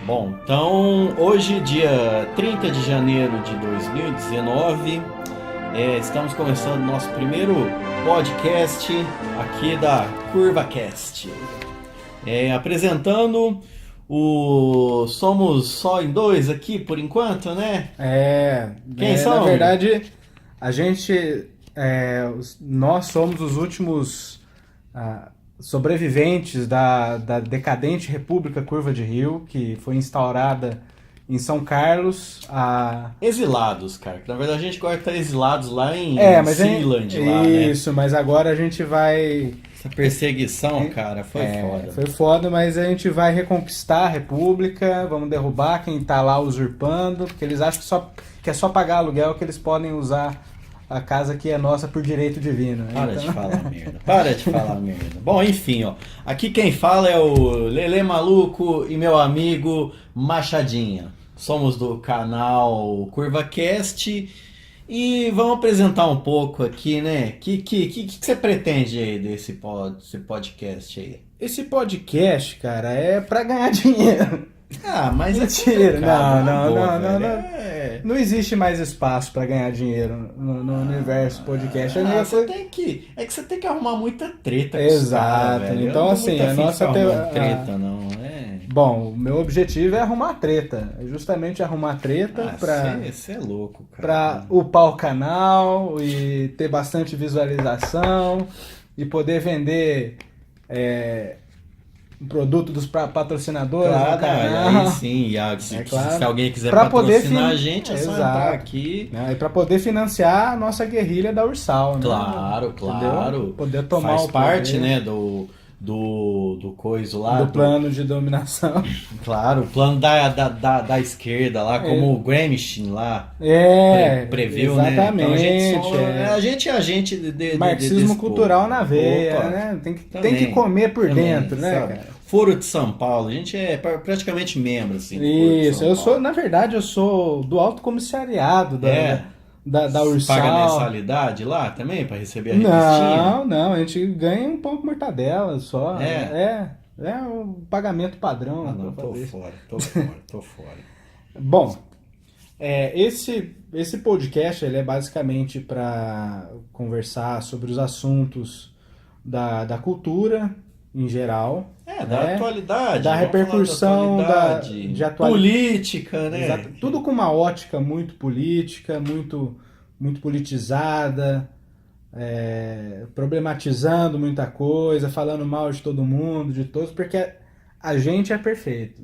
Bom, então hoje, dia 30 de janeiro de 2019, estamos começando nosso primeiro podcast aqui da CurvaCast. Apresentando Somos só em dois aqui por enquanto, né? Quem são? Na verdade, nós somos os últimos sobreviventes da decadente República Curva de Rio, que foi instaurada em São Carlos. Exilados, cara. Na verdade, a gente agora está exilados lá em Sealand. Isso, mas agora a gente vai... Essa perseguição, cara, foi foda. Foi foda, mas a gente vai reconquistar a República, vamos derrubar quem tá lá usurpando, porque eles acham que é só pagar aluguel que eles podem usar a casa que é nossa por direito divino. Para de falar merda. Bom, enfim, ó. Aqui quem fala é o Lelê Maluco e meu amigo Machadinha. Somos do canal CurvaCast e vamos apresentar um pouco aqui, né? O que você pretende aí desse podcast aí? Esse podcast, cara, é pra ganhar dinheiro. Mas mentira. Não existe mais espaço pra ganhar dinheiro no universo podcast. Você tem que arrumar muita treta. Exato. Cara, então assim, a nossa treta não Bom, o meu objetivo é arrumar treta. É justamente arrumar treta Você é louco, cara. Pra upar o canal e ter bastante visualização e poder vender um produto dos patrocinadores do canal. Aí sim, se alguém quiser pra patrocinar a gente, é só entrar aqui. E para poder financiar a nossa guerrilha da Ursal, né? Claro. Entendeu? Poder tomar Faz o parte, poder, né, do coiso lá. Do plano de dominação. Claro, o plano da esquerda lá, como o Gramsci lá previu, exatamente, né? Então a gente é agente de marxismo cultural na veia, Opa, né? Tem que comer por dentro, né, sabe? cara? Foro de São Paulo, a gente é praticamente membro, assim. Isso, eu sou do Alto Comissariado da Ursal. Paga mensalidade lá também para receber a revistinha? Não, a gente ganha um pouco de mortadela só. É um pagamento padrão. Tô fora. Bom, esse podcast ele é basicamente para conversar sobre os assuntos da cultura em geral. Da atualidade. Da repercussão de atualidade. Política, né? Exato. Tudo com uma ótica muito política, muito politizada, problematizando muita coisa, falando mal de todo mundo, de todos, porque a gente é perfeito.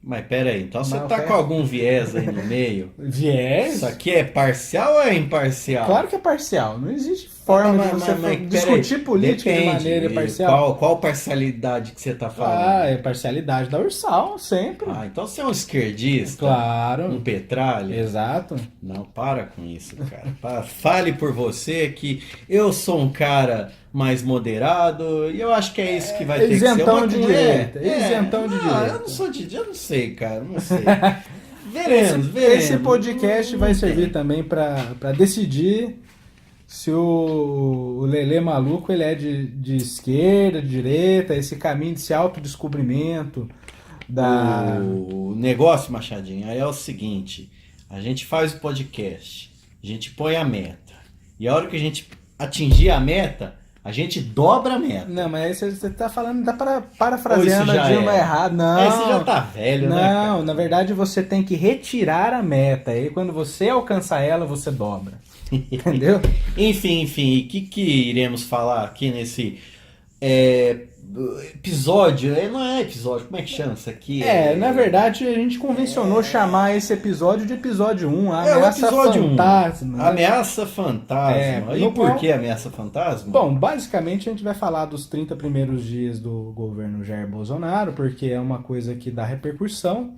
Mas pera aí, então você tá com algum viés aí no meio? Viés? Isso aqui é parcial ou é imparcial? Claro que é parcial. Não existe forma de você discutir política de maneira imparcial. Qual parcialidade que você tá falando? É parcialidade da Ursal, sempre. Então você é um esquerdista? Claro. Um petralha? Exato. Não, para com isso, cara. Fale por você que eu sou um cara mais moderado e eu acho que é isso que vai ter que ser. Isentão de direita. Isentão de direita. Eu não sou eu não sei, cara. Não sei. Veremos. Esse podcast vai servir também para decidir se o Lelê Maluco ele é de esquerda, de direita, esse caminho de se autodescobrimento. O negócio, Machadinho, aí é o seguinte: a gente faz o podcast, a gente põe a meta, e a hora que a gente atingir a meta, a gente dobra a meta. Não, mas aí você tá falando, tá parafraseando a Dilma errado. Não. Aí você já tá velho, né? Não, na verdade você tem que retirar a meta. Aí quando você alcançar ela, você dobra. Entendeu? Enfim, e o que iremos falar aqui nesse episódio? Não é episódio, como é que chama isso aqui? Na verdade a gente convencionou chamar esse episódio de episódio 1, a Ameaça Fantasma. Né? Ameaça Fantasma. E por que Ameaça Fantasma? Bom, basicamente a gente vai falar dos 30 primeiros dias do governo Jair Bolsonaro, porque é uma coisa que dá repercussão.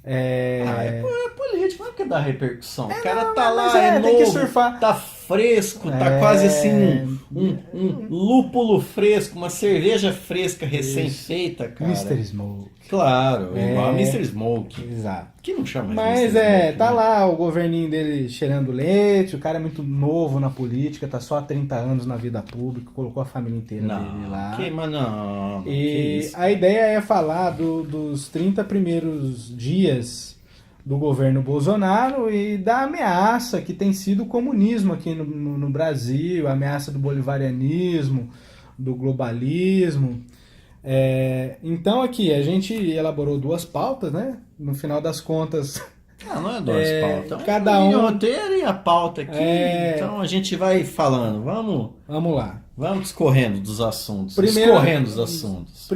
É político, não é que dá repercussão. O cara tá lá, tem novo, que surfar. tá fresco, tá quase assim um lúpulo fresco, uma cerveja fresca recém-feita, cara. Mr. Smoke. Claro, igual a Mr. Smoke. Exato. Que não chama Mas Mr. Smoke, tá né? lá o governinho dele cheirando leite, o cara é muito novo na política, tá só há 30 anos na vida pública, colocou a família inteira dele lá. Mas não, que E isso. a ideia é falar dos 30 primeiros dias do governo Bolsonaro e da ameaça que tem sido o comunismo aqui no Brasil, a ameaça do bolivarianismo, do globalismo. Então aqui a gente elaborou 2 pautas, né? No final das contas, Não é 2 pautas. cada O um... roteiro e a pauta aqui. Então a gente vai falando. Vamos lá. Vamos discorrendo dos assuntos. Primeiro- Discorrendo dos assuntos.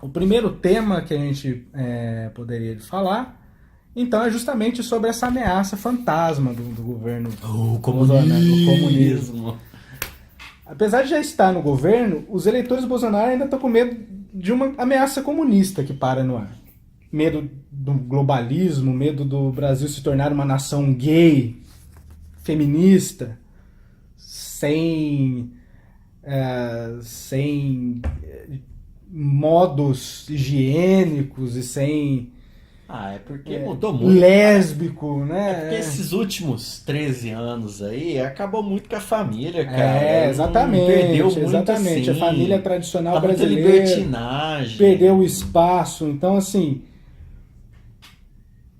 O primeiro tema que a gente poderia falar, então, é justamente sobre essa ameaça fantasma do governo Bolsonaro, o comunismo. Apesar de já estar no governo, os eleitores do Bolsonaro ainda estão com medo de uma ameaça comunista que para no ar. Medo do globalismo, medo do Brasil se tornar uma nação gay, feminista, sem modos higiênicos e sem É porque mudou muito. lésbico, né? Porque esses últimos 13 anos aí acabou muito com a família, cara. Exatamente. Perdeu muito Exatamente. assim. A família tradicional Tá muita brasileira libertinagem. perdeu o espaço. Então, assim,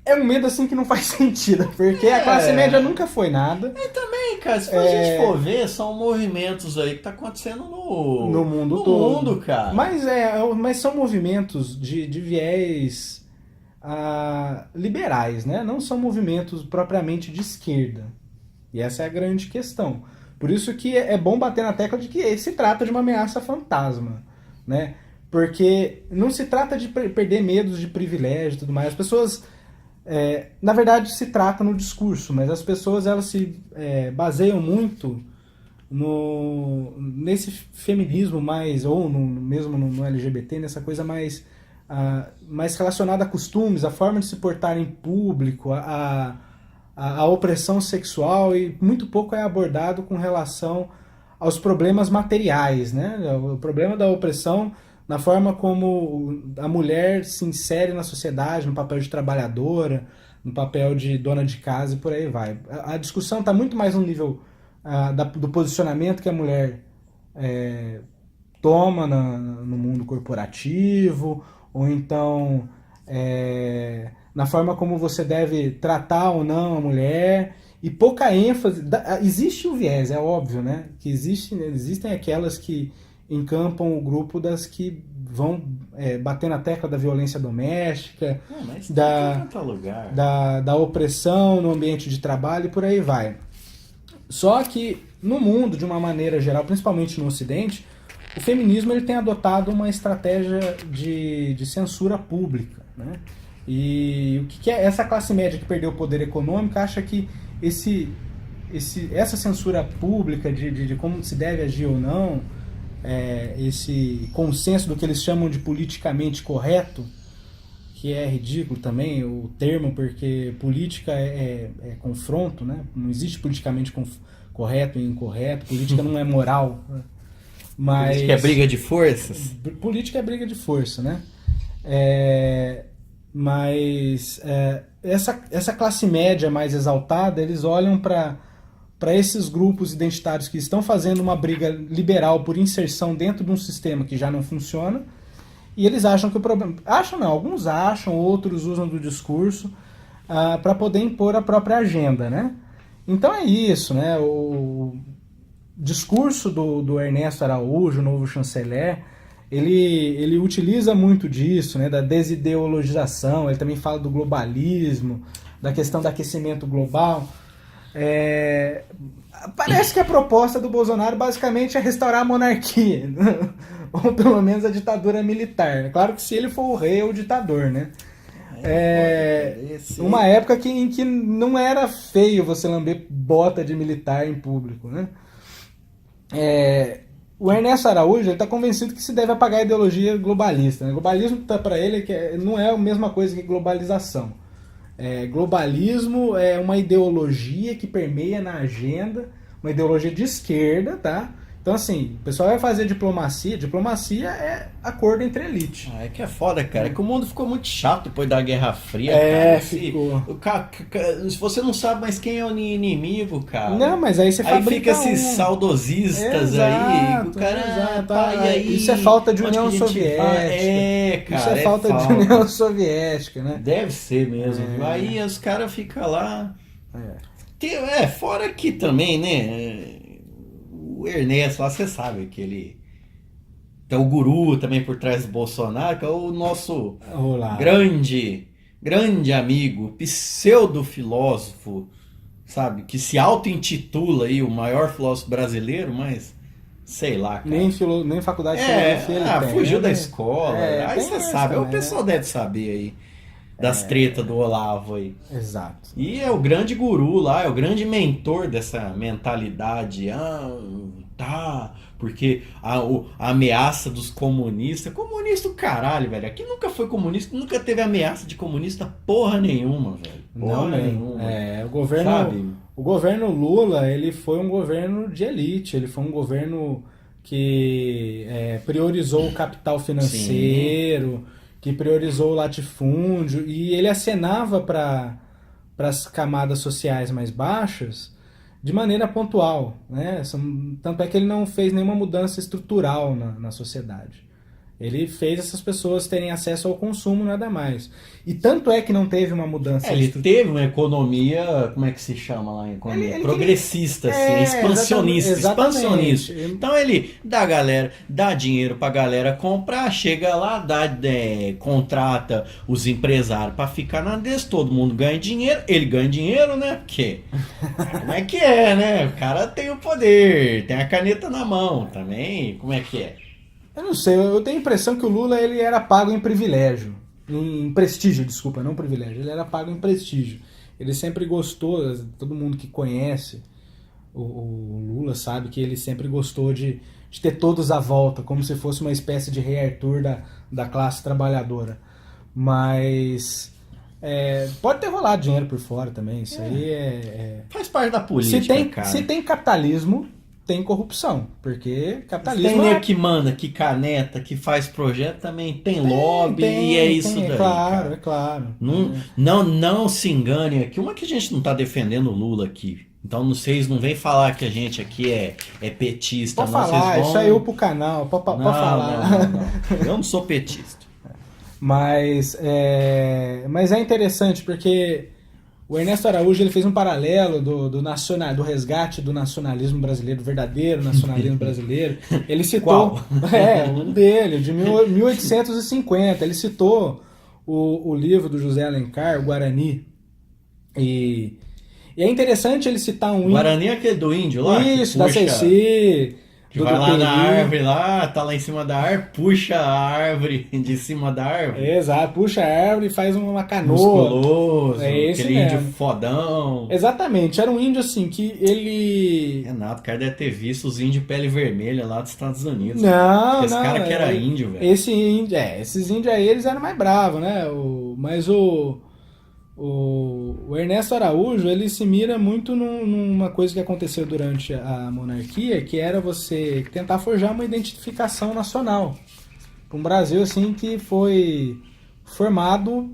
é um medo assim que não faz sentido, porque a classe média nunca foi nada. E também, cara, se a gente for ver, são movimentos aí que tá acontecendo no mundo todo. mundo, cara. Mas são movimentos de viés liberais, né? Não são movimentos propriamente de esquerda. E essa é a grande questão. Por isso que é bom bater na tecla de que se trata de uma ameaça fantasma, né? Porque não se trata de perder medos de privilégio e tudo mais. As pessoas, na verdade, se trata no discurso, mas as pessoas elas se baseiam muito nesse feminismo mais, ou mesmo no LGBT, nessa coisa mais relacionada a costumes, a forma de se portar em público, a opressão sexual, e muito pouco é abordado com relação aos problemas materiais, né? O problema da opressão na forma como a mulher se insere na sociedade, no papel de trabalhadora, no papel de dona de casa e por aí vai. A discussão está muito mais no nível do posicionamento que a mulher toma no mundo corporativo, ou então na forma como você deve tratar ou não a mulher, e pouca ênfase. Existe o viés, é óbvio, né? Que existem aquelas que encampam o grupo das que vão bater na tecla da violência doméstica, mas tem tanto lugar. da opressão no ambiente de trabalho e por aí vai. Só que no mundo, de uma maneira geral, principalmente no Ocidente, o feminismo ele tem adotado uma estratégia de censura pública, né? E o que é essa classe média que perdeu o poder econômico acha que essa censura pública de como se deve agir ou não, esse consenso do que eles chamam de politicamente correto, que é ridículo também o termo, porque política é confronto, né? Não existe politicamente correto e incorreto, política não é moral, né? Mas Política é briga de forças? Política é briga de força, né? Mas essa classe média mais exaltada, eles olham para esses grupos identitários que estão fazendo uma briga liberal por inserção dentro de um sistema que já não funciona, e eles acham que o problema... Acham não, alguns acham, outros usam do discurso para poder impor a própria agenda, né? Então é isso, né? O discurso do Ernesto Araújo, o novo chanceler, ele utiliza muito disso, né, da desideologização. Ele também fala do globalismo, da questão do aquecimento global. Parece que a proposta do Bolsonaro basicamente é restaurar a monarquia, ou pelo menos a ditadura militar. É claro que se ele for o rei ou o ditador, né? Uma época em que não era feio você lamber bota de militar em público, né? O Ernesto Araújo está convencido que se deve apagar a ideologia globalista, né? Globalismo, para ele, não é a mesma coisa que globalização. Globalismo é uma ideologia que permeia na agenda, uma ideologia de esquerda, tá? Então, assim, o pessoal vai fazer diplomacia. Diplomacia é acordo entre elite. É que é foda, cara. É que o mundo ficou muito chato depois da Guerra Fria, cara. Ficou. Se você não sabe mais quem é o inimigo, cara. Não, mas aí você fabrica fica esses saudosistas aí. O cara, e aí, isso é falta de União Soviética. Cara. Isso é falta de União Soviética, né? Deve ser mesmo. Aí os caras ficam lá. Fora que também, né? O Ernesto lá, você sabe que ele tem o guru também por trás do Bolsonaro, que é o nosso grande amigo, pseudo-filósofo, sabe? Que se auto-intitula aí o maior filósofo brasileiro, mas sei lá, cara. Nem faculdade de filosofia ele tem. Fugiu da escola. Aí você sabe, também, o pessoal deve saber aí. Das tretas do Olavo aí. Exato. E é o grande guru lá, é o grande mentor dessa mentalidade. Porque a ameaça dos comunistas. Comunista do caralho, velho. Aqui nunca foi comunista, nunca teve ameaça de comunista porra nenhuma, velho. Porra nenhuma. O governo Lula, ele foi um governo de elite, ele foi um governo que priorizou o capital financeiro. Sim. Que priorizou o latifúndio, e ele acenava para as camadas sociais mais baixas de maneira pontual, né? Tanto é que ele não fez nenhuma mudança estrutural na sociedade. Ele fez essas pessoas terem acesso ao consumo, nada mais. E tanto é que não teve uma mudança... Ele teve uma economia, como é que se chama lá? Economia progressista, assim, expansionista. Expansionista. Então ele dá dinheiro pra galera comprar, chega lá, contrata os empresários pra ficar na desse, todo mundo ganha dinheiro, ele ganha dinheiro, né? Porque como é que é, né? O cara tem o poder, tem a caneta na mão também, como é que é? Eu não sei, eu tenho a impressão que o Lula ele era pago em privilégio, em prestígio, desculpa, não privilégio, ele era pago em prestígio. Ele sempre gostou, todo mundo que conhece o Lula sabe que ele sempre gostou de ter todos à volta, como se fosse uma espécie de rei Arthur da classe trabalhadora. Mas pode ter rolado dinheiro por fora também, isso aí faz parte da política, cara. Se tem capitalismo, tem corrupção, porque capitalismo... Tem que manda, que caneta, que faz projeto, também tem lobby, e é isso daí, claro, cara. É claro. Não se engane aqui, uma que a gente não tá defendendo o Lula aqui, então vocês não vem falar que a gente aqui é petista. Pode falar, isso aí eu pro canal, pode falar. Não. Eu não sou petista. Mas é interessante, porque... O Ernesto Araújo ele fez um paralelo do resgate do nacionalismo brasileiro, verdadeiro nacionalismo brasileiro. Ele citou... um dele, de 1850. Ele citou o livro do José Alencar, o Guarani. E é interessante ele citar um... Guarani é aquele do índio lá? Isso, da Ceci... Que vai lá na árvore, tá lá em cima da árvore, puxa a árvore de cima da árvore. Exato, puxa a árvore e faz uma canoa. Musculoso, aquele índio fodão. Exatamente, era um índio assim que ele... Renato, o cara deve ter visto os índios pele vermelha lá dos Estados Unidos. Esse cara que era índio, velho. Esses índios aí, eles eram mais bravos, né? Mas o Ernesto Araújo, ele se mira muito numa coisa que aconteceu durante a monarquia, que era você tentar forjar uma identificação nacional. Um Brasil assim que foi formado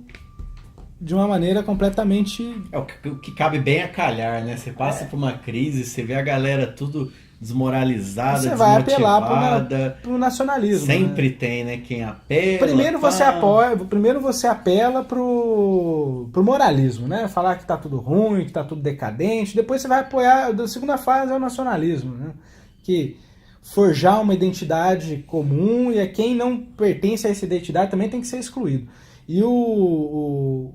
de uma maneira completamente... o que cabe bem a calhar, né? Você passa por uma crise, você vê a galera tudo desmoralizada, você vai desmotivada. apelar pro nacionalismo. Sempre tem, né? Quem apela. Primeiro você apela pro moralismo, né? Falar que tá tudo ruim, que tá tudo decadente. Depois você vai apoiar. A segunda fase é o nacionalismo, né? Que forjar uma identidade comum, e quem não pertence a essa identidade também tem que ser excluído. E o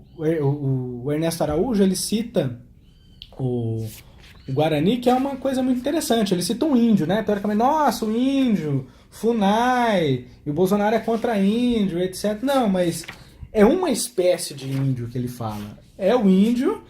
Ernesto Araújo, ele cita o Guarani, que é uma coisa muito interessante. Ele cita um índio, né? Teoricamente, nossa, o índio, Funai, e o Bolsonaro é contra índio, etc. Não, mas é uma espécie de índio que ele fala. É o índio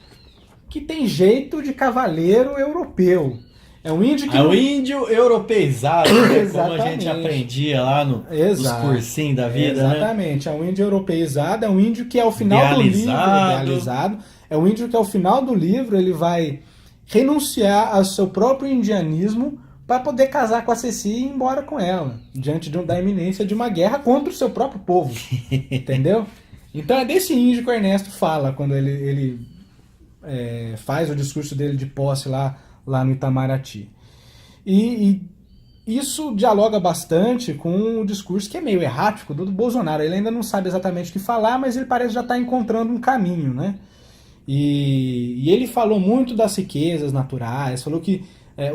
que tem jeito de cavaleiro europeu. É um índio que... É o índio europeizado, né? Como a Exatamente. gente aprendia lá nos Exato. cursinhos da vida, né? Exatamente, é um índio europeizado, é um índio que ao final do livro, idealizado, é um índio que ao final do livro ele vai renunciar ao seu próprio indianismo para poder casar com a Ceci e ir embora com ela, diante da iminência de uma guerra contra o seu próprio povo, entendeu? Então é desse índio que o Ernesto fala quando ele faz o discurso dele de posse lá no Itamaraty. E isso dialoga bastante com o discurso que é meio errático do Bolsonaro. Ele ainda não sabe exatamente o que falar, mas ele parece já estar encontrando um caminho, né? E ele falou muito das riquezas naturais, falou que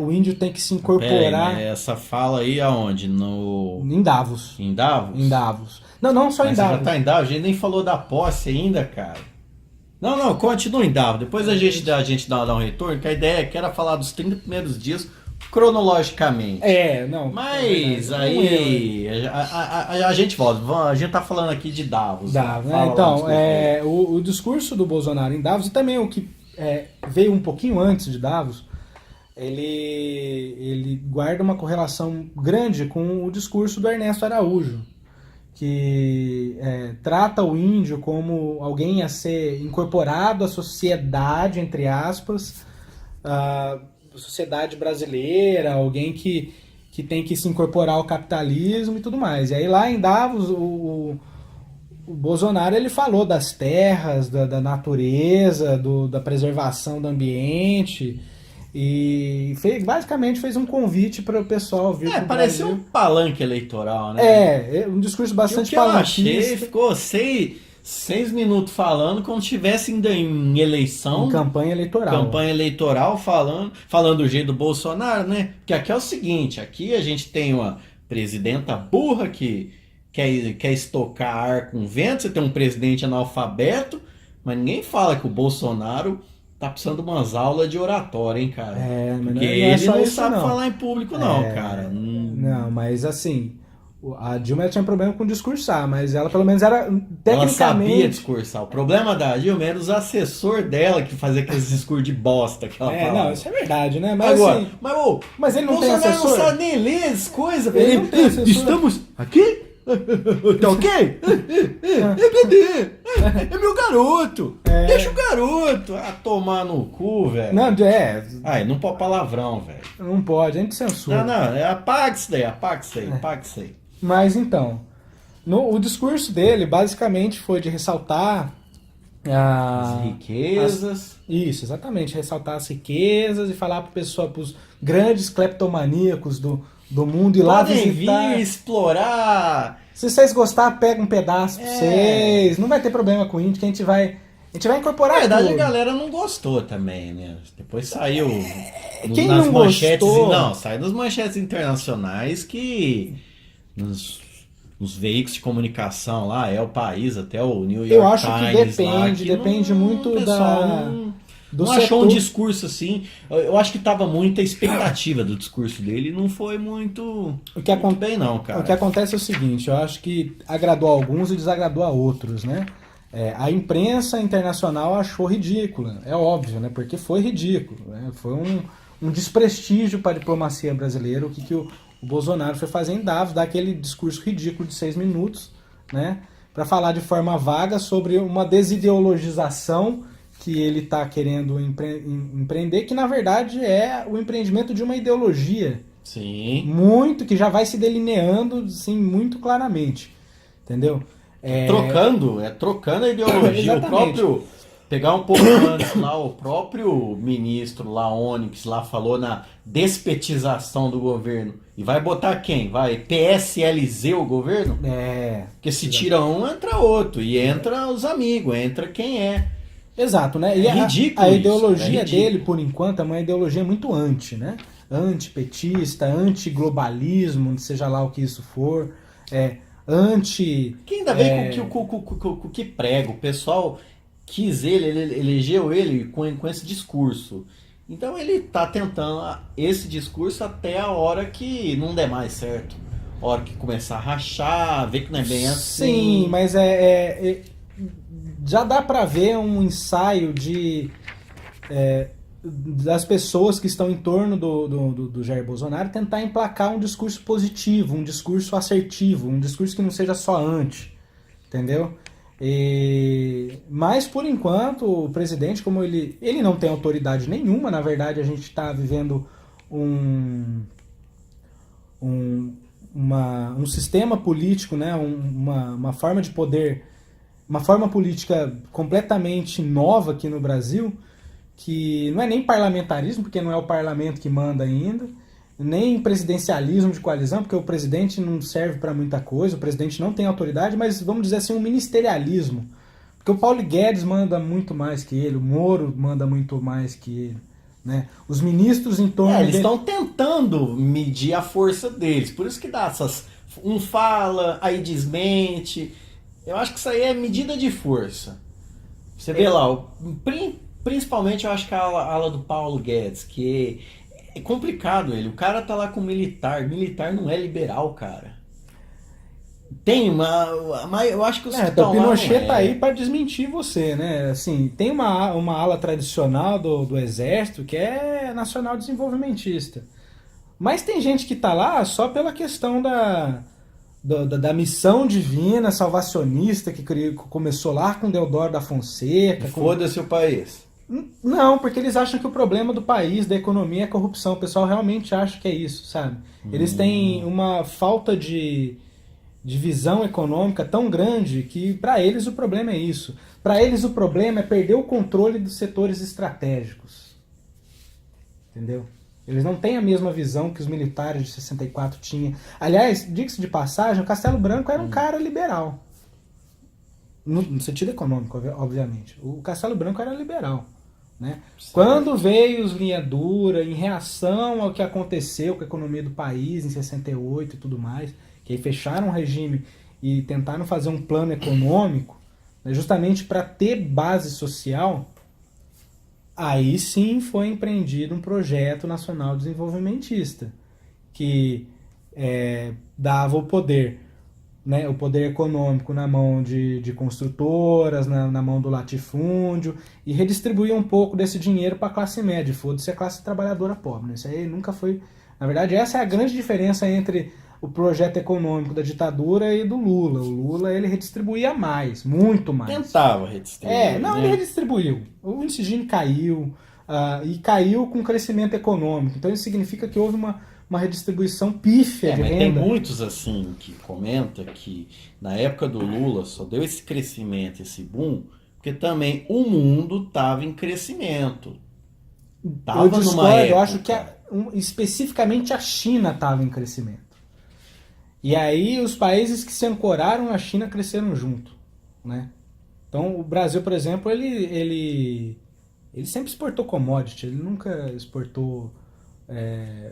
o índio tem que se incorporar... Pera aí, essa fala aí aonde? Em Davos. Em Davos? Em Davos. Não só Mas em você Davos. já tá em Davos? A gente nem falou da posse ainda, cara. Não, continua em Davos. Depois a gente dá um retorno, que a ideia é que era falar dos 30 primeiros dias cronologicamente. Não. Mas aí a gente volta. A gente tá falando aqui de Davos. Davos, Fala né? Então, lá o discurso do Bolsonaro em Davos, e também o que veio um pouquinho antes de Davos, ele guarda uma correlação grande com o discurso do Ernesto Araújo, que trata o índio como alguém a ser incorporado à sociedade, entre aspas, a sociedade brasileira, alguém que tem que se incorporar ao capitalismo e tudo mais. E aí lá em Davos, o Bolsonaro ele falou das terras, da natureza, da preservação do ambiente, e basicamente fez um convite para o pessoal vir pro pareceu Brasil. um palanque eleitoral, né? Um discurso bastante o que eu achei, palanquista. ficou 6 minutos falando como se estivesse ainda em eleição. Em campanha eleitoral. Campanha eleitoral, falando do jeito do Bolsonaro, né? Porque aqui é o seguinte, aqui a gente tem uma presidenta burra que quer estocar ar com vento, você tem um presidente analfabeto, mas ninguém fala que o Bolsonaro tá precisando de umas aulas de oratória, hein, cara? Mas Porque não é ele só não isso, sabe não. falar em público, não, cara. Não, mas assim, a Dilma tinha problema com discursar, mas ela pelo menos era tecnicamente... Ela sabia discursar. O problema da Dilma era os assessores dela que faziam aqueles discursos de bosta que ela falava. Não, isso é verdade, né? Mas agora, assim, mas ele não tem Bolsonaro assessor? não sabe nem ler as coisas. Ele não tem assessor. Estamos aqui? Tá ok? É meu garoto. Deixa o garoto. Tomar no cu, velho. Não não pode palavrão, velho. Não pode, a gente censura. Apaga isso daí. Mas então, o discurso dele basicamente foi de ressaltar as riquezas. Isso, exatamente, ressaltar as riquezas e falar para os grandes cleptomaníacos do mundo ir lá visitar. Vir explorar. Se vocês gostarem, pega um pedaço pra vocês. Não vai ter problema com o índio, que a gente vai incorporar. Na verdade, tudo. a galera não gostou também, né? Depois saiu Quem nas não manchetes. gostou? Não, saiu nas manchetes internacionais que nos veículos de comunicação lá, o país, até o New York Eu acho Times que lá, depende muito o pessoal do não setor. achou um discurso assim. Eu acho que tava muita expectativa do discurso dele e não foi muito bem não, cara. O que acontece é o seguinte, eu acho que agradou a alguns e desagradou a outros, né? A imprensa internacional achou ridícula, é óbvio, né? Porque foi ridículo, né? Foi um desprestígio para a diplomacia brasileira o que o Bolsonaro foi fazer em Davos, dar aquele discurso ridículo de 6 minutos, né? Para falar de forma vaga sobre uma desideologização que ele está querendo empreender, que na verdade é o empreendimento de uma ideologia. Sim. Que já vai se delineando assim, muito claramente. Entendeu? Trocando a ideologia. O próprio. Pegar um pouco antes lá, o próprio ministro lá, Onyx, lá falou na despetização do governo. E vai botar quem? Vai PSLZ o governo? Porque se tira um, entra outro. E entra os amigos, entra quem é. Exato, né? E ridículo a ideologia ridículo. dele, por enquanto, é uma ideologia muito né? Antipetista, antiglobalismo, seja lá o que isso for. Que ainda vem com o que prega. O pessoal quis ele elegeu ele com esse discurso. Então ele tá tentando esse discurso até a hora que não der mais certo. A hora que começar a rachar, ver que não é bem assim. Sim, mas já dá pra ver um ensaio de das pessoas que estão em torno do Jair Bolsonaro tentar emplacar um discurso positivo, um discurso assertivo, um discurso que não seja só anti, entendeu? Mas, por enquanto, o presidente, como ele não tem autoridade nenhuma, na verdade a gente está vivendo um sistema político, né? uma forma de poder, uma forma política completamente nova aqui no Brasil, que não é nem parlamentarismo, porque não é o parlamento que manda ainda, nem presidencialismo de coalizão, porque o presidente não serve para muita coisa, o presidente não tem autoridade, mas vamos dizer assim, um ministerialismo. Porque o Paulo Guedes manda muito mais que ele, o Moro manda muito mais que ele. Né? Os ministros em torno eles estão tentando medir a força deles, por isso que dá essas... Um fala, aí desmente. Eu acho que isso aí é medida de força. Você vê lá, principalmente eu acho que a ala do Paulo Guedes, que é complicado ele. O cara tá lá com militar. Militar não é liberal, cara. Tem eu acho que os que então, estão o Pinochet lá não tá aí para desmentir você, né? Assim, tem uma ala tradicional do Exército que é nacional desenvolvimentista. Mas tem gente que tá lá só pela questão da missão divina, salvacionista, que começou lá com Deodoro da Fonseca. Foda-se o país. Não, porque eles acham que o problema do país, da economia, é a corrupção. O pessoal realmente acha que é isso, sabe? Eles têm uma falta de visão econômica tão grande que para eles o problema é isso. Para eles o problema é perder o controle dos setores estratégicos. Entendeu? Eles não têm a mesma visão que os militares de 64 tinham. Aliás, diga-se de passagem, o Castelo Branco era um cara liberal. No sentido econômico, obviamente. O Castelo Branco era liberal. Né? Quando veio os linha dura, em reação ao que aconteceu com a economia do país em 68 e tudo mais, que aí fecharam o regime e tentaram fazer um plano econômico, né, justamente para ter base social, aí sim foi empreendido um projeto nacional desenvolvimentista, que dava o poder, né, o poder econômico na mão de construtoras, na mão do latifúndio, e redistribuía um pouco desse dinheiro para a classe média, foda-se a classe trabalhadora pobre. Né? Isso aí nunca foi... Na verdade, essa é a grande diferença entre o projeto econômico da ditadura e do Lula. O Lula, ele redistribuía mais, muito mais. Tentava redistribuir. Né? Ele redistribuiu. O índice Gini caiu, e caiu com crescimento econômico. Então isso significa que houve uma redistribuição pífia de mas renda. tem muitos assim que comentam que na época do Lula só deu esse crescimento, esse boom, porque também o mundo estava em crescimento. Eu discordo, eu acho que especificamente a China estava em crescimento. E aí os países que se ancoraram na China cresceram junto, né? Então o Brasil, por exemplo, ele sempre exportou commodity, ele nunca exportou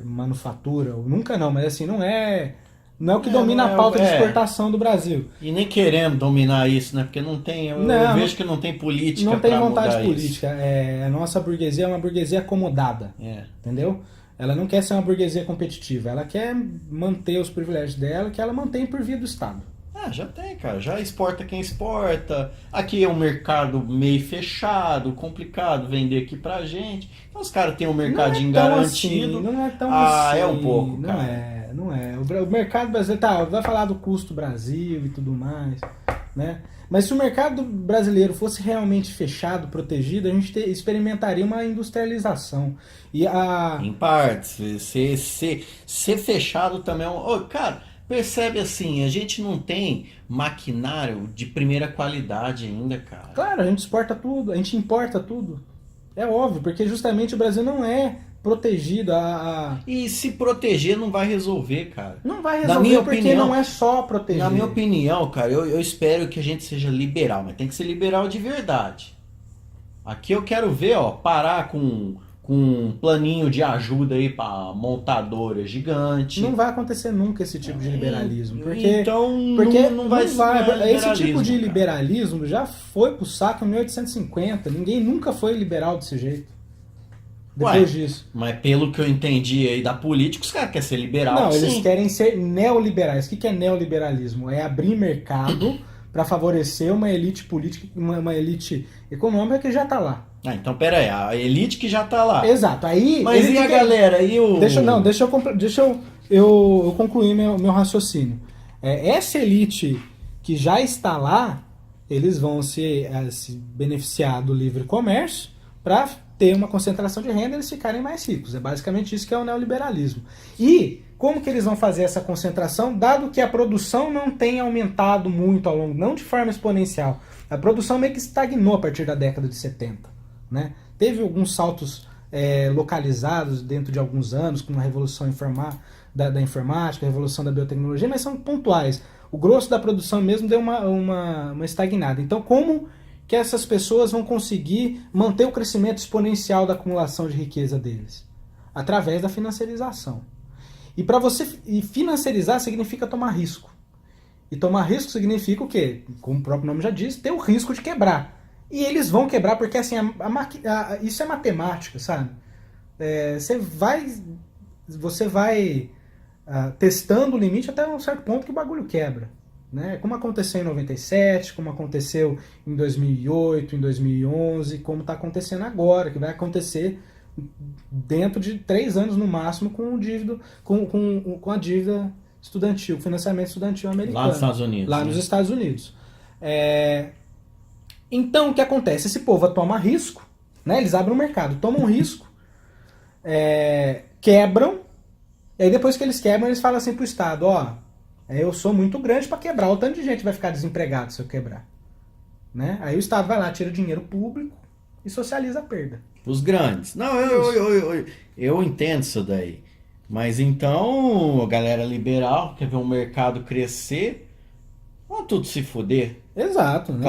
manufatura, nunca não, mas assim, não é o que domina a pauta de exportação do Brasil. E nem queremos dominar isso, né? Porque não tem, eu vejo que não tem política para mudar isso. Não tem vontade política, a nossa burguesia é uma burguesia acomodada, entendeu? Ela não quer ser uma burguesia competitiva, ela quer manter os privilégios dela, que ela mantém por via do Estado. Já tem, cara. Já exporta quem exporta. Aqui é um mercado meio fechado, complicado vender aqui pra gente. Então os caras têm um mercadinho garantido. Assim, não é tão assim. É um pouco, cara. Não é. O mercado brasileiro, vai falar do custo Brasil e tudo mais, né? Mas se o mercado brasileiro fosse realmente fechado, protegido, a gente experimentaria uma industrialização. Em partes. Ser fechado também é um... cara, percebe assim, a gente não tem maquinário de primeira qualidade ainda, cara. Claro, a gente exporta tudo, a gente importa tudo. É óbvio, porque justamente o Brasil não é protegido. E se proteger não vai resolver, cara. Não vai resolver porque não é só proteger. Na minha opinião, cara, eu espero que a gente seja liberal, mas tem que ser liberal de verdade. Aqui eu quero ver, parar com um planinho de ajuda aí pra montadora gigante. Não vai acontecer nunca esse tipo de liberalismo. Porque não vai ser esse tipo de liberalismo já foi pro saco em 1850. Ninguém nunca foi liberal desse jeito. Depois disso. Mas pelo que eu entendi aí da política, os caras querem ser liberal. Não, eles querem ser neoliberais. O que é neoliberalismo? É abrir mercado para favorecer uma elite política, uma elite econômica que já está lá. Ah, então pera aí, a elite que já tá lá. Exato. Aí, Mas e a galera? E o... Deixa eu concluir meu raciocínio. Essa elite que já está lá, eles vão se beneficiar do livre comércio para ter uma concentração de renda e eles ficarem mais ricos. É basicamente isso que é o neoliberalismo. E como que eles vão fazer essa concentração, dado que a produção não tem aumentado muito ao longo, não de forma exponencial. A produção meio que estagnou a partir da década de 70. Né? Teve alguns saltos localizados dentro de alguns anos, com a revolução da informática, a revolução da biotecnologia, mas são pontuais. O grosso da produção mesmo deu uma estagnada. Então, como que essas pessoas vão conseguir manter o crescimento exponencial da acumulação de riqueza deles? Através da financiarização. E financiarizar significa tomar risco. E tomar risco significa o quê? Como o próprio nome já diz, ter o risco de quebrar. E eles vão quebrar porque assim, isso é matemática, sabe? Você vai testando o limite até um certo ponto que o bagulho quebra. Né? Como aconteceu em 97, como aconteceu em 2008, em 2011, como está acontecendo agora, que vai acontecer dentro de 3 anos no máximo com a dívida estudantil, financiamento estudantil americano. Lá nos Estados Unidos. Lá nos Estados Unidos. Então, o que acontece? Esse povo toma risco, né? Eles abrem o mercado, tomam risco, quebram, e aí depois que eles quebram, eles falam assim pro Estado, eu sou muito grande para quebrar, o tanto de gente vai ficar desempregado se eu quebrar. Né? Aí o Estado vai lá, tira o dinheiro público e socializa a perda. Os grandes. Não, eu entendo isso daí. Mas então, a galera liberal quer ver o mercado crescer, vão tudo se fuder. Exato. Né?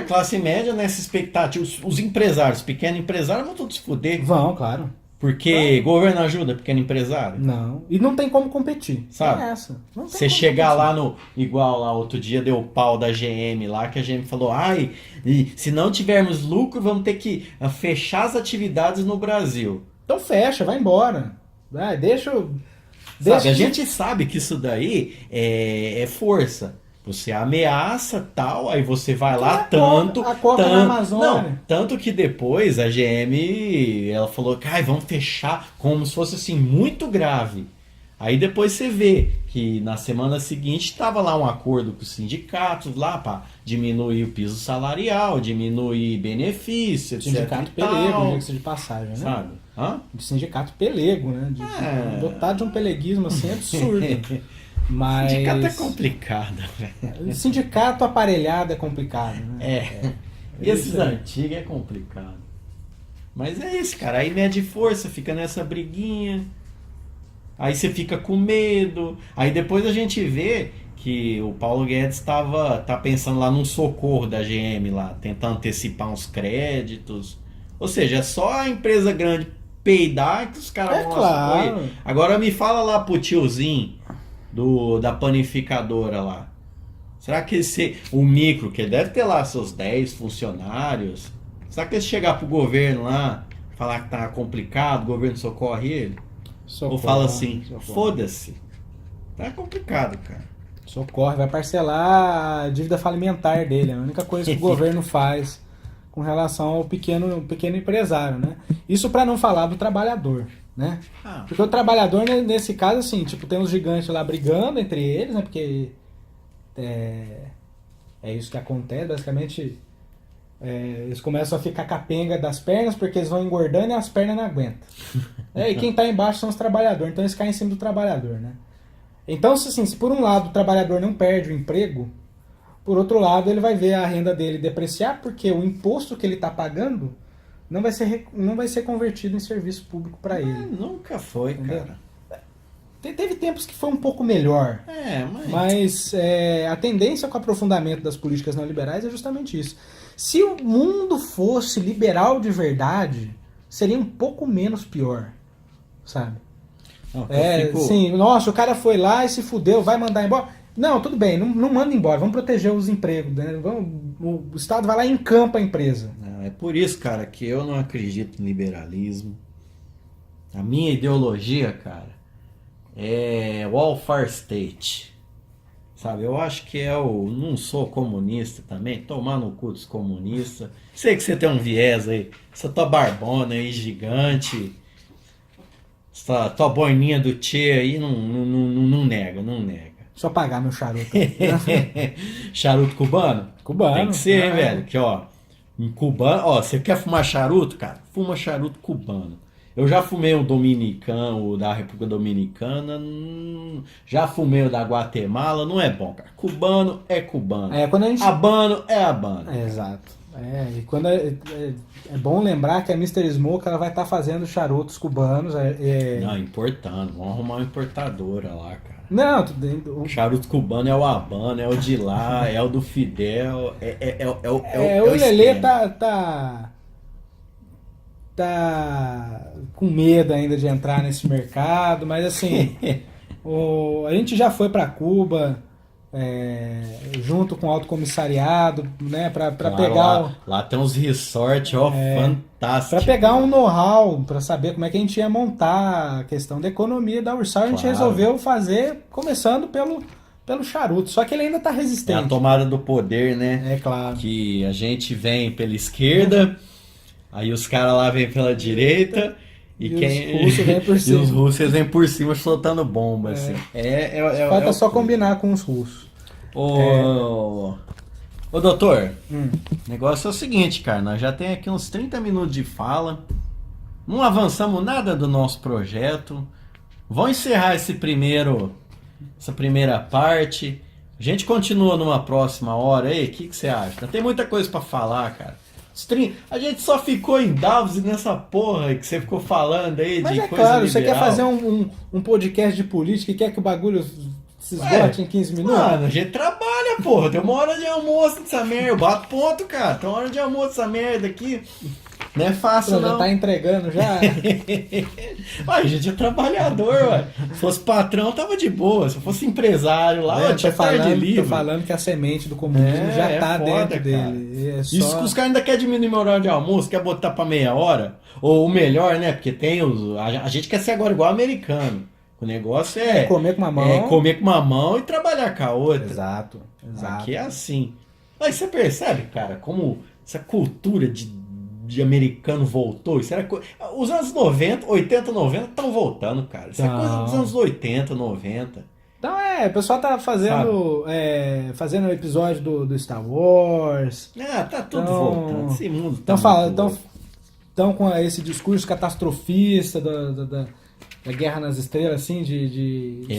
Classe média nessa expectativa. Os empresários, pequenos empresários vão tudo se fuder. Vão, claro. Porque governo ajuda pequeno empresário? Não. E não tem como competir. Sabe? É essa. Você chegar lá no... Igual lá, outro dia deu o pau da GM lá, que a GM falou, e se não tivermos lucro, vamos ter que fechar as atividades no Brasil. Então fecha, vai embora. Sabe, a gente sabe que isso daí é força. Você ameaça tal, aí você vai lá a Coca na Amazônia. Não, tanto que depois a GM, ela falou que vamos fechar como se fosse assim, muito grave. Aí depois você vê que na semana seguinte estava lá um acordo com os sindicatos lá para diminuir o piso salarial, diminuir benefício, etc. Sindicato pelego, diga-se de passagem, né? Sabe? De sindicato pelego, né? Dotado de um peleguismo assim absurdo. Mas... Sindicato é complicado, velho. Sindicato aparelhado é complicado, né? E esses antigos é complicado. Mas é isso, cara. Aí mede força, fica nessa briguinha. Aí você fica com medo. Aí depois a gente vê que o Paulo Guedes tá pensando lá num socorro da GM lá, tentando antecipar uns créditos. Ou seja, é só a empresa grande peidar que os caras vão lá socorrer. Agora me fala lá pro tiozinho da panificadora lá. Será que o micro, que deve ter lá seus 10 funcionários, será que ele chegar pro governo lá, falar que tá complicado, o governo socorre ele? Ou fala assim, foda-se. Tá complicado, cara. Socorre, vai parcelar a dívida falimentar dele. É a única coisa que o governo faz com relação ao pequeno empresário, né? Isso para não falar do trabalhador, né? Porque o trabalhador, nesse caso, assim, tipo, tem uns gigantes lá brigando entre eles, né? Porque é isso que acontece, basicamente. Eles começam a ficar capenga das pernas porque eles vão engordando e as pernas não aguentam. E quem está embaixo são os trabalhadores, então eles caem em cima do trabalhador, né? Então, se por um lado o trabalhador não perde o emprego, por outro lado ele vai ver a renda dele depreciar porque o imposto que ele está pagando não vai ser convertido em serviço público para ele. Nunca foi, entendeu? Cara. Teve tempos que foi um pouco melhor. Mas a tendência com o aprofundamento das políticas neoliberais é justamente isso. Se o mundo fosse liberal de verdade, seria um pouco menos pior, sabe? Sim, nossa, o cara foi lá e se fudeu, vai mandar embora. Não, tudo bem, não manda embora, vamos proteger os empregos, né? O Estado vai lá e encampa a empresa. É por isso, cara, que eu não acredito em liberalismo. A minha ideologia, cara, é welfare state. Sabe, eu acho que é o não sou comunista também, tomar no cu dos comunistas. Sei que você tem um viés aí, essa tua barbona aí gigante, essa tua boininha do Tchê aí não nega, não nega. Deixa eu apagar meu charuto. Charuto cubano? Cubano. Tem que ser, hein, velho? Que ó, em cubano, ó, você quer fumar charuto, cara? Fuma charuto cubano. Eu já fumei o dominicano, o da República Dominicana, já fumei o da Guatemala, não é bom, cara. Cubano é cubano. Quando a gente... Habano é habano. Exato. E quando é bom lembrar que a Mr. Smoke ela vai estar fazendo charutos cubanos. Não, importando. Vamos arrumar uma importadora lá, cara. Não, O charuto cubano é o habano, é o de lá, é o do Fidel, o Lelê tá com medo ainda de entrar nesse mercado, mas assim, a gente já foi para Cuba junto com o Alto Comissariado, né, para claro, pegar lá tem uns resorts, fantásticos. Para pegar um know-how, para saber como é que a gente ia montar a questão da economia da Ursal, a gente resolveu fazer começando pelo charuto, só que ele ainda tá resistente. É a tomada do poder, né? É claro. Que a gente vem pela esquerda, aí os caras lá vêm pela direita e os russos vêm por cima. E os russos vêm por cima soltando bomba. Assim. Falta só combinar com os russos. Ô doutor, o negócio é o seguinte, cara, nós já tem aqui uns 30 minutos de fala, não avançamos nada do nosso projeto, vamos encerrar essa primeira parte, a gente continua numa próxima hora aí, o que você acha? Tem muita coisa pra falar, cara. A gente só ficou em Davos nessa porra que você ficou falando aí mas de é coisa claro, liberal. Você quer fazer um podcast de política e quer que o bagulho se esgote em 15 minutos? Mano, a gente trabalha, porra. Tem uma hora de almoço nessa merda. Eu bato ponto, cara. Tem uma hora de almoço nessa merda aqui. Não é fácil, não. Já tá entregando, já. A gente é trabalhador, ué. Se fosse patrão, tava de boa. Se fosse empresário lá, eu tinha tarde livre. Tô falando que a semente do comunismo já tá foda, dentro dele. Isso que os caras ainda querem diminuir o horário de almoço, quer botar pra meia hora. Ou o melhor, né? Porque tem a gente quer ser agora igual americano. O negócio é comer com uma mão. Comer com uma mão e trabalhar com a outra. Exato. Aqui é assim. Mas você percebe, cara, como essa cultura de americano voltou? Isso era os anos 90, 80, 90 estão voltando, cara. Isso é coisa dos anos 80, 90. Então o pessoal tá fazendo fazendo episódio do Star Wars. Tá tudo voltando. Esse mundo Estão com esse discurso catastrofista da Guerra nas Estrelas, assim,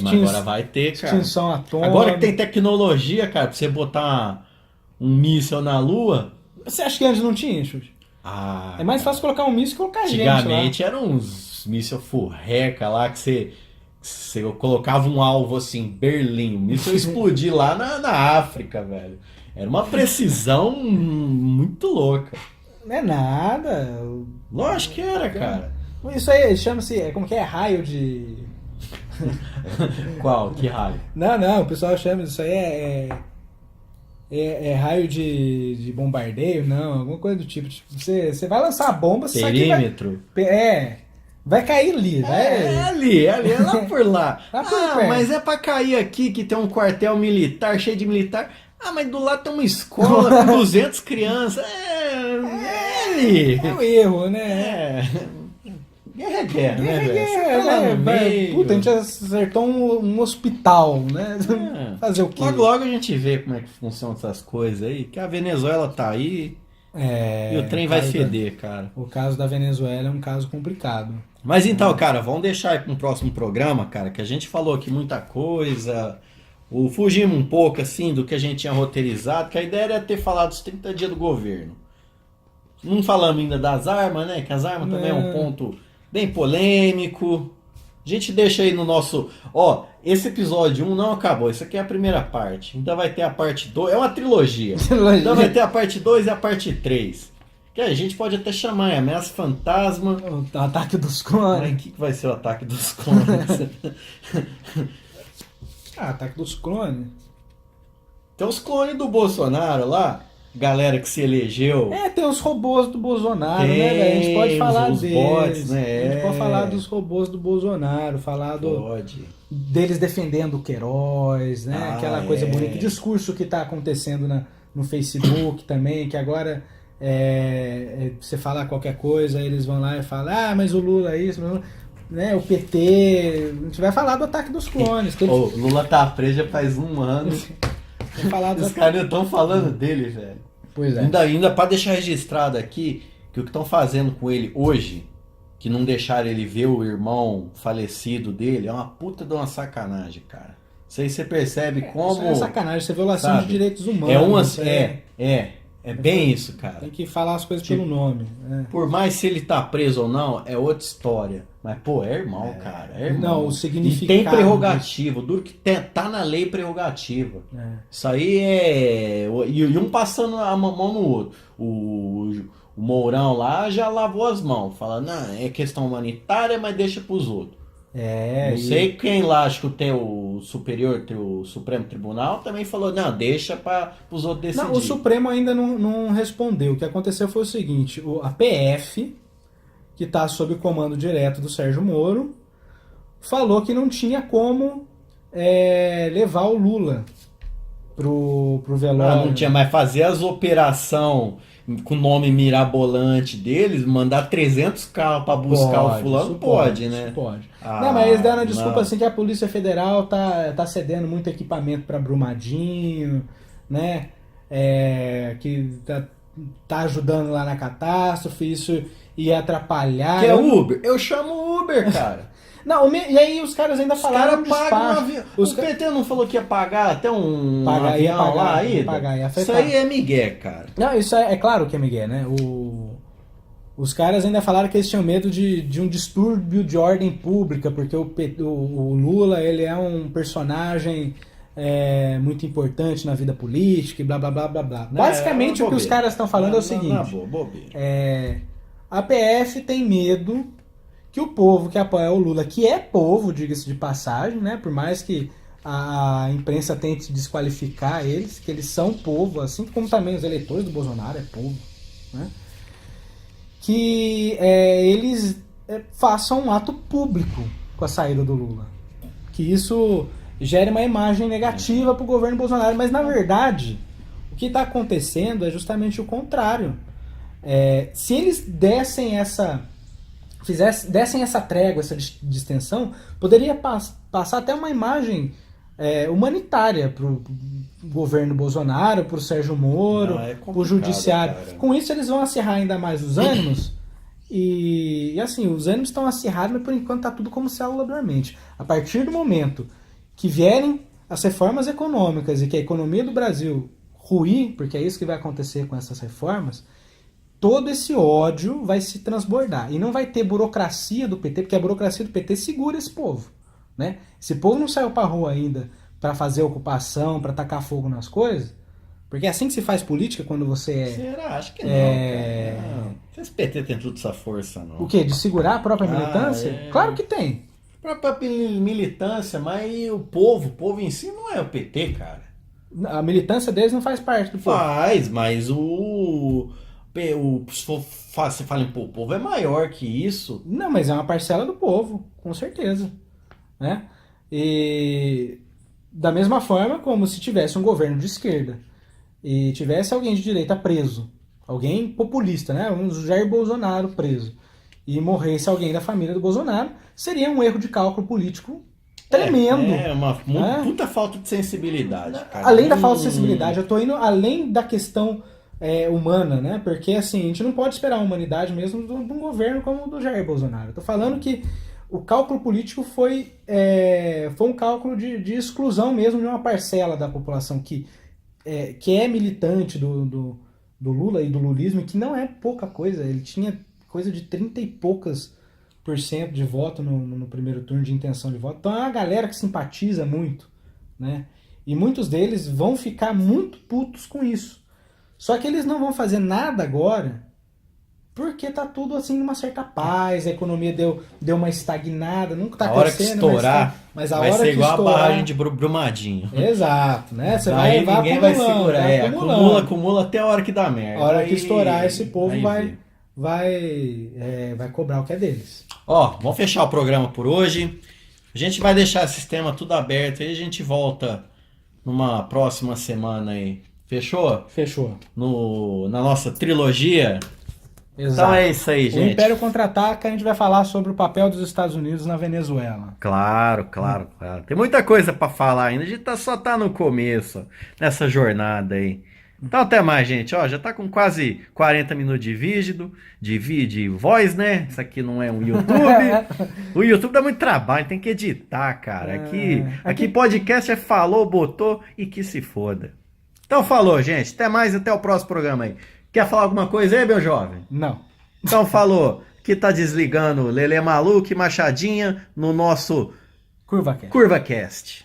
mas agora vai ter, cara. Extinção atômica. Agora que tem tecnologia, cara, pra você botar um míssil na Lua. Você acha que antes não tinha, Xuxa? É mais fácil colocar um míssil que colocar gente lá. Antigamente eram uns míssil furreca lá que você colocava um alvo assim, Berlim, o míssil explodir lá na África, velho. Era uma precisão muito louca. Não é nada. Lógico que era, cara. Isso aí chama-se, como que é, raio de... Qual? Que raio? Não, o pessoal chama isso aí é raio de bombardeio, não, alguma coisa do tipo. Você vai lançar a bomba, você sabe que perímetro. Vai cair ali, É lá por lá. Perto. Mas é pra cair aqui que tem um quartel militar, cheio de militar. Mas do lado tem uma escola com 200 crianças. Ali. É um erro, né? Guerra é guerra, né, velho? Puta, a gente acertou um hospital, né? Fazer o quê? Logo a gente vê como é que funcionam essas coisas aí, que a Venezuela tá aí e o trem vai feder, cara. O caso da Venezuela é um caso complicado. Mas então, cara, vamos deixar aí para um próximo programa, cara, que a gente falou aqui muita coisa, fugimos um pouco, assim, do que a gente tinha roteirizado, que a ideia era ter falado dos 30 dias do governo. Não falamos ainda das armas, né, que as armas também é um ponto bem polêmico. A gente deixa aí no nosso... esse episódio 1 não acabou. Isso aqui é a primeira parte. Ainda vai ter a parte 2. É uma trilogia. Ainda vai ter a parte 2 e a parte 3. Que a gente pode até chamar Ameaça Fantasma. O Ataque dos Clones. O que vai ser o Ataque dos Clones? Ataque dos Clones. Tem os clones do Bolsonaro lá. galera que se elegeu. Tem os robôs do Bolsonaro, Tem, né, velho? A gente pode falar os deles. bots, né? A gente pode falar dos robôs do Bolsonaro, falar Pode. deles defendendo o Queiroz, né? Aquela coisa bonita. O discurso que está acontecendo no Facebook também, que agora você fala qualquer coisa, eles vão lá e falam, mas o Lula é isso, né? O PT. A gente vai falar do ataque dos clones. O Lula tá preso já faz 1 ano. Os caras estão falando dele, velho. Pois é. Ainda pra deixar registrado aqui, que o que estão fazendo com ele hoje, que não deixaram ele ver o irmão falecido dele, é uma puta de uma sacanagem, cara. Isso aí você percebe como... Isso é sacanagem, isso é violação, sabe, de direitos humanos. É bem isso, cara. Tem que falar as coisas pelo nome. Por mais se ele tá preso ou não, é outra história. Mas, pô, é irmão, cara. É irmão. Não, o significado... E tem prerrogativa. Duro que tá na lei prerrogativa. Isso aí é... E um passando a mão no outro. O Mourão lá já lavou as mãos. Fala, não, é questão humanitária, mas deixa pros outros. Não sei quem lá, acho que o Supremo Tribunal também falou, não, deixa para os outros decidir. Não, o Supremo ainda não respondeu. O que aconteceu foi o seguinte, a PF, que está sob comando direto do Sérgio Moro, falou que não tinha como levar o Lula pro velório. Não tinha mais fazer as operações com o nome mirabolante deles, mandar 300 carros para buscar o fulano, pode, né? Pode. Não, mas eles deram a desculpa assim que a Polícia Federal tá cedendo muito equipamento para Brumadinho, né? Que tá ajudando lá na catástrofe, isso ia atrapalhar. Que é Uber? Eu chamo Uber, cara. Não, e aí os caras ainda falaram do despacho. O PT não falou que ia pagar até um avião lá aí? Isso aí é migué, cara. Não, isso é claro que é migué, né? Os caras ainda falaram que eles tinham medo de um distúrbio de ordem pública, porque o Lula, ele é um personagem muito importante na vida política e blá, blá, blá, blá, blá. Basicamente, o que os caras estão falando é o seguinte. A PF tem medo que o povo que apoia o Lula, que é povo, diga-se de passagem, né? Por mais que a imprensa tente desqualificar eles, que eles são povo, assim como também os eleitores do Bolsonaro é povo, né? Que eles façam um ato público com a saída do Lula. Que isso gere uma imagem negativa para o governo Bolsonaro. Mas, na verdade, o que está acontecendo é justamente o contrário. Se eles dessem essa trégua, essa distensão, poderia passar até uma imagem humanitária para o governo Bolsonaro, para o Sérgio Moro, para o judiciário. Cara. Com isso eles vão acirrar ainda mais os ânimos e assim, os ânimos estão acirrados, mas por enquanto está tudo como célula dormente. A partir do momento que vierem as reformas econômicas e que a economia do Brasil ruir, porque é isso que vai acontecer com essas reformas, todo esse ódio vai se transbordar. E não vai ter burocracia do PT, porque a burocracia do PT segura esse povo. Né? Esse povo não saiu pra rua ainda para fazer ocupação, para tacar fogo nas coisas. Porque é assim que se faz política quando você Será? Acho que não, cara. Não. Esse PT tem toda essa força, não. O quê? De segurar a própria militância? Claro que tem. A própria militância, mas o povo em si não é o PT, cara. A militância deles não faz parte do povo. Faz, mas se você fala em o povo é maior que isso. Não, mas é uma parcela do povo, com certeza. Né? E da mesma forma como se tivesse um governo de esquerda e tivesse alguém de direita preso, alguém populista, né? Um Jair Bolsonaro preso, e morresse alguém da família do Bolsonaro, seria um erro de cálculo político tremendo. Uma puta falta de sensibilidade, cara. Além da falta de sensibilidade, eu tô indo além da questão humana, né? Porque assim, a gente não pode esperar a humanidade mesmo de um governo como o do Jair Bolsonaro. Eu tô falando que o cálculo político foi um cálculo de exclusão mesmo de uma parcela da população que é militante do Lula e do lulismo, e que não é pouca coisa. Ele tinha coisa de 30 e poucas % de voto no primeiro turno de intenção de voto. Então é uma galera que simpatiza muito, né? E muitos deles vão ficar muito putos com isso. Só que eles não vão fazer nada agora Porque tá tudo assim numa certa paz, a economia deu uma estagnada, nunca tá A hora que crescendo, estourar, mas a vai hora ser que igual estourar, a barragem de Brumadinho. Exato, né? Você Daí vai ninguém vai acumulando, segurar. vai acumulando. Acumula até a hora que dá merda. A hora Aí- que estourar, esse povo aí vê. vai cobrar o que é deles. Ó, vamos fechar o programa por hoje. A gente vai deixar esse sistema tudo aberto aí. A gente volta numa próxima semana aí. Fechou? Fechou. Na nossa trilogia. Exato. Então é isso aí, O gente. Império Contra-Ataca, a gente vai falar sobre o papel dos Estados Unidos na Venezuela. Claro. Tem muita coisa pra falar ainda. A gente só tá no começo nessa jornada aí. Então até mais, gente. Ó, já tá com quase 40 minutos de vídeo, de voz, né? Isso aqui não é um YouTube. O YouTube dá muito trabalho, tem que editar, cara. Aqui podcast é falou, botou e que se foda. Então falou, gente. Até mais, até o próximo programa aí. Quer falar alguma coisa aí, meu jovem? Não. Então falou. Que tá desligando Lelê Maluco e Machadinha no nosso CurvaCast. CurvaCast.